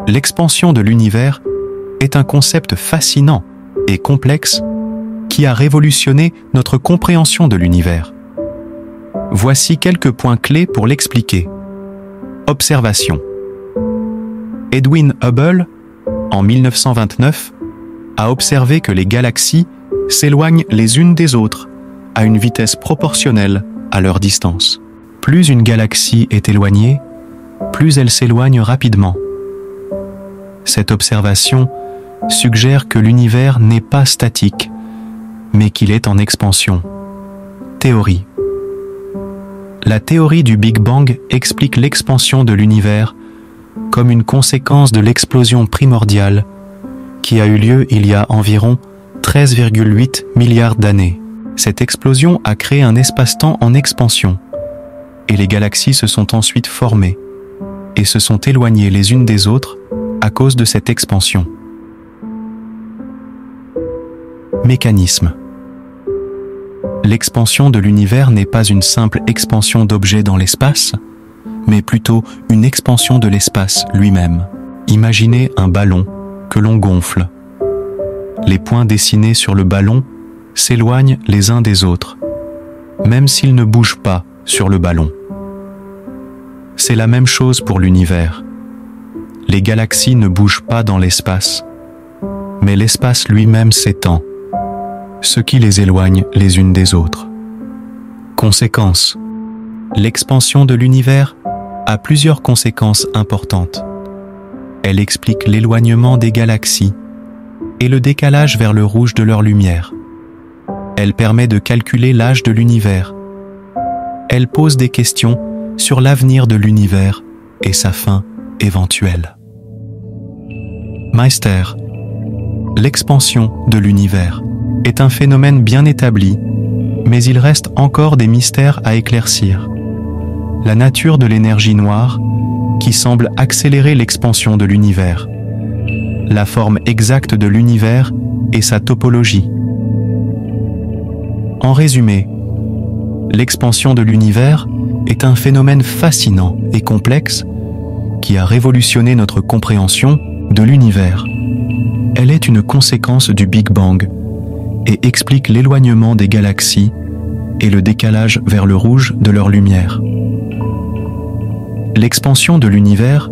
L'expansion de l'univers est un concept fascinant et complexe qui a révolutionné notre compréhension de l'univers. Voici quelques points clés pour l'expliquer. Observation. Edwin Hubble, en 1929, a observé que les galaxies s'éloignent les unes des autres à une vitesse proportionnelle à leur distance. Plus une galaxie est éloignée, plus elle s'éloigne rapidement. Cette observation suggère que l'univers n'est pas statique, mais qu'il est en expansion. Théorie. La théorie du Big Bang explique l'expansion de l'univers comme une conséquence de l'explosion primordiale qui a eu lieu il y a environ 13,8 milliards d'années. Cette explosion a créé un espace-temps en expansion, et les galaxies se sont ensuite formées et se sont éloignées les unes des autres à cause de cette expansion. Mécanisme. L'expansion de l'univers n'est pas une simple expansion d'objets dans l'espace, mais plutôt une expansion de l'espace lui-même. Imaginez un ballon que l'on gonfle. Les points dessinés sur le ballon s'éloignent les uns des autres, même s'ils ne bougent pas sur le ballon. C'est la même chose pour l'univers. Les galaxies ne bougent pas dans l'espace, mais l'espace lui-même s'étend, ce qui les éloigne les unes des autres. Conséquences. L'expansion de l'univers a plusieurs conséquences importantes. Elle explique l'éloignement des galaxies et le décalage vers le rouge de leur lumière. Elle permet de calculer l'âge de l'univers. Elle pose des questions sur l'avenir de l'univers et sa fin éventuelle. Meister. L'expansion de l'univers est un phénomène bien établi, mais il reste encore des mystères à éclaircir. La nature de l'énergie noire, qui semble accélérer l'expansion de l'univers. La forme exacte de l'univers et sa topologie. En résumé, l'expansion de l'univers est un phénomène fascinant et complexe qui a révolutionné notre compréhension de l'univers. Elle est une conséquence du Big Bang et explique l'éloignement des galaxies et le décalage vers le rouge de leur lumière. L'expansion de l'univers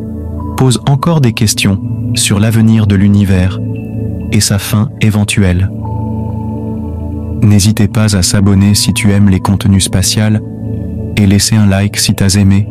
pose encore des questions sur l'avenir de l'univers et sa fin éventuelle. N'hésitez pas à s'abonner si tu aimes les contenus spatials et laisser un like si t'as aimé.